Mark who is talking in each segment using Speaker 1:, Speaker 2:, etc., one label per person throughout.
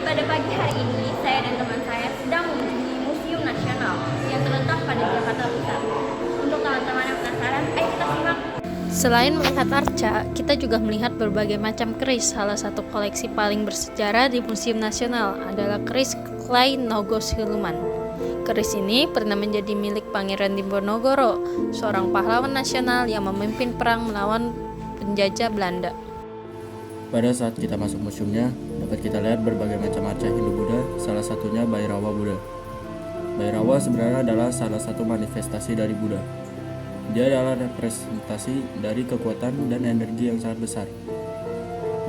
Speaker 1: Pada pagi hari ini, saya dan teman saya sedang mengunjungi Museum Nasional yang terletak pada Jakarta Pusat. Untuk teman-teman yang penasaran, ayo kita simak.
Speaker 2: Selain melihat arca, kita juga melihat berbagai macam keris. Salah satu koleksi paling bersejarah di Museum Nasional adalah keris Kyai Nogosiluman. Keris ini pernah menjadi milik Pangeran Diponegoro, seorang pahlawan nasional yang memimpin perang melawan penjajah Belanda.
Speaker 3: Pada saat kita masuk museumnya, dapat kita lihat berbagai macam arca Hindu-Buddha, salah satunya Bhairava Buddha. Bhairava sebenarnya adalah salah satu manifestasi dari Buddha. Dia adalah representasi dari kekuatan dan energi yang sangat besar.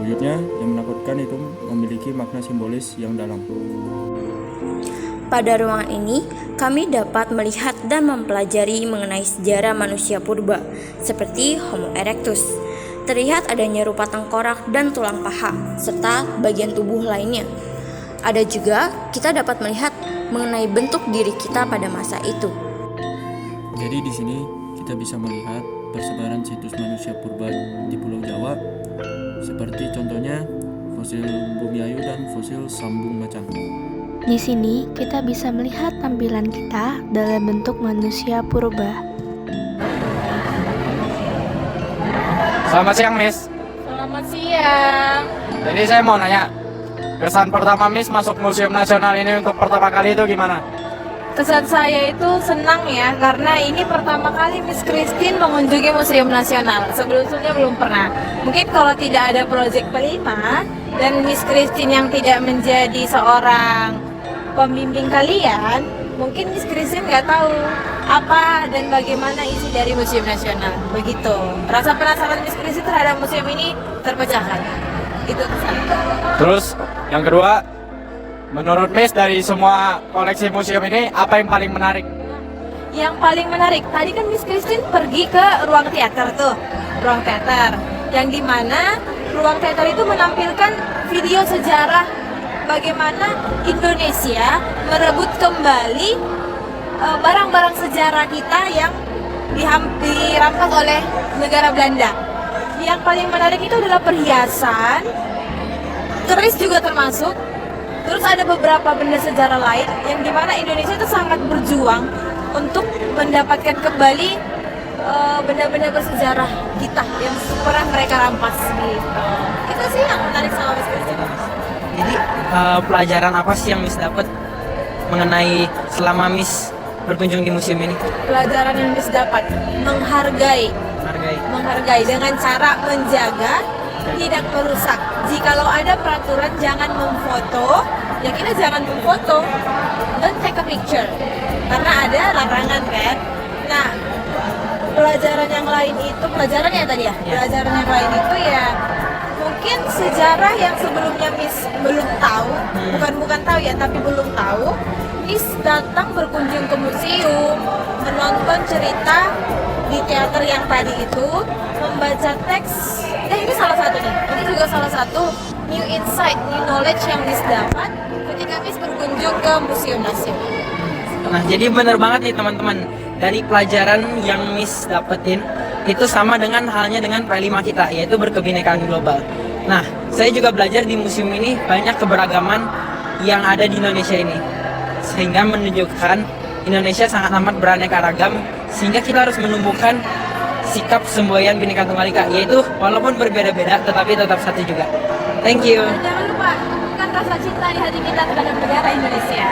Speaker 3: Wujudnya yang menakutkan itu memiliki makna simbolis yang dalam.
Speaker 4: Pada ruangan ini, kami dapat melihat dan mempelajari mengenai sejarah manusia purba, seperti Homo erectus. Terlihat adanya rupa tengkorak dan tulang paha, serta bagian tubuh lainnya. Ada juga kita dapat melihat mengenai bentuk diri kita pada masa itu.
Speaker 3: Jadi di sini kita bisa melihat persebaran situs manusia purba di Pulau Jawa, seperti contohnya fosil Bumiayu dan fosil Sambung Macan.
Speaker 5: Di sini kita bisa melihat tampilan kita dalam bentuk manusia purba.
Speaker 6: Selamat siang, Miss.
Speaker 7: Selamat siang.
Speaker 6: Jadi saya mau nanya, kesan pertama Miss masuk Museum Nasional ini untuk pertama kali itu gimana?
Speaker 7: Kesan saya itu senang ya, karena ini pertama kali Miss Christine mengunjungi Museum Nasional. Sebelumnya belum pernah. Mungkin kalau tidak ada proyek Pelima dan Miss Christine yang tidak menjadi seorang pembimbing kalian, mungkin Miss Christine nggak tahu apa dan bagaimana isi dari Museum Nasional. Begitu. Rasa penasaran Miss Christine terhadap museum ini terpecahkan. Itu kesan.
Speaker 6: Terus yang kedua, menurut Miss dari semua koleksi museum ini apa yang paling menarik?
Speaker 7: Yang paling menarik, tadi kan Miss Christine pergi ke ruang teater tuh, ruang teater, yang dimana ruang teater itu menampilkan video sejarah bagaimana Indonesia merebut kembali barang-barang sejarah kita yang dirampas oleh negara Belanda. Yang paling menarik itu adalah perhiasan, keris juga termasuk. Terus ada beberapa benda sejarah lain yang dimana Indonesia itu sangat berjuang untuk mendapatkan kembali benda-benda bersejarah kita yang pernah mereka rampas gitu. Itu sih yang menarik sama Miss Christine.
Speaker 8: Jadi pelajaran apa sih yang Miss dapat mengenai selama Miss berkunjung di museum ini?
Speaker 7: Pelajaran yang Miss dapat menghargai dengan cara menjaga, tidak merusak. Jikalau ada peraturan jangan memfoto, ya kita jangan memfoto. Don't take a picture, karena ada larangan kan. Nah, pelajaran yang lain itu, pelajaran yang tadi ya, pelajaran yang lain itu ya mungkin sejarah yang sebelumnya Miss belum tahu, bukan tahu ya, tapi belum tahu. Miss datang berkunjung ke museum, menonton cerita di teater yang tadi itu, membaca teks. Ini salah satu nih. Ini juga salah satu new insight, new knowledge yang Miss dapat ketika Miss berkunjung ke Museum Nasional.
Speaker 8: Nah, jadi benar banget nih teman-teman. Dari pelajaran yang Miss dapetin itu sama dengan halnya dengan P5 kita, yaitu berkebinekaan global. Nah, saya juga belajar di museum ini banyak keberagaman yang ada di Indonesia ini, sehingga menunjukkan Indonesia sangat amat beraneka ragam, sehingga kita harus menumbuhkan sikap semboyan Bhinneka Tunggal Ika, yaitu walaupun berbeda-beda tetapi tetap satu juga. Thank you.
Speaker 7: Dan jangan lupa tumbuhkan rasa cinta di hati kita terhadap negara Indonesia.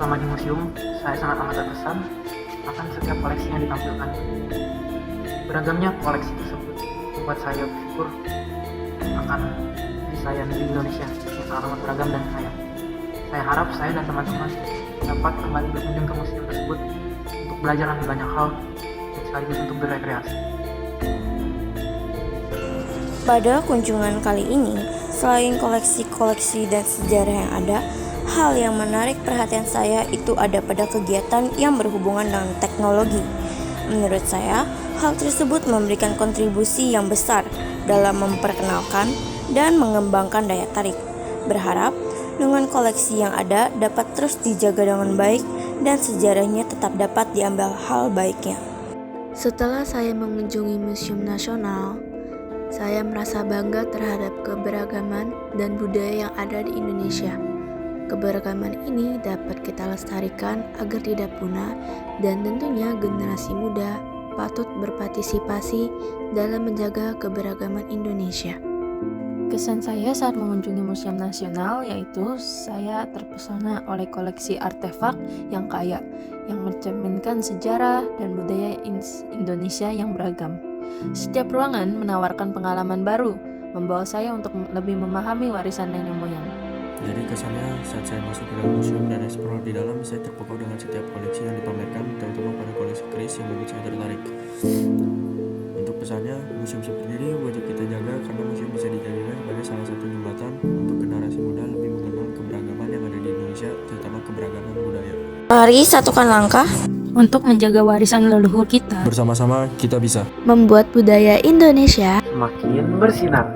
Speaker 9: Selama di museum, saya sangat amat terkesan akan setiap koleksi yang ditampilkan. Beragamnya koleksi tersebut membuat saya bersyukur akan diri saya di Indonesia yang sangat amat beragam dan kaya. Saya harap saya dan teman-teman dapat kembali berkunjung ke museum tersebut untuk belajar lebih banyak hal dan sekaligus untuk berrekreasi.
Speaker 4: Pada kunjungan kali ini, selain koleksi-koleksi dan sejarah yang ada, hal yang menarik perhatian saya itu ada pada kegiatan yang berhubungan dengan teknologi. Menurut saya, hal tersebut memberikan kontribusi yang besar dalam memperkenalkan dan mengembangkan daya tarik. Berharap dengan koleksi yang ada dapat terus dijaga dengan baik dan sejarahnya tetap dapat diambil hal baiknya.
Speaker 5: Setelah saya mengunjungi Museum Nasional, saya merasa bangga terhadap keberagaman dan budaya yang ada di Indonesia. Keberagaman ini dapat kita lestarikan agar tidak punah, dan tentunya generasi muda patut berpartisipasi dalam menjaga keberagaman Indonesia.
Speaker 2: Kesan saya saat mengunjungi Museum Nasional yaitu saya terpesona oleh koleksi artefak yang kaya, yang mencerminkan sejarah dan budaya Indonesia yang beragam. Setiap ruangan menawarkan pengalaman baru, membawa saya untuk lebih memahami warisan nenek moyang.
Speaker 3: Jadi kesannya saat saya masuk ke dalam museum dan eksplor di dalam, saya terpukau dengan setiap koleksi yang dipamerkan, terutama pada koleksi keris yang membuat saya tertarik. Untuk pesannya, museum seperti ini wajib kita jaga karena museum bisa dijadikan sebagai salah satu jembatan untuk generasi muda lebih mengenal keberagaman yang ada di Indonesia, terutama keberagaman budaya.
Speaker 4: Mari satukan langkah
Speaker 2: Untuk menjaga warisan leluhur kita,
Speaker 3: Bersama-sama kita bisa
Speaker 5: membuat budaya Indonesia
Speaker 9: Semakin bersinar.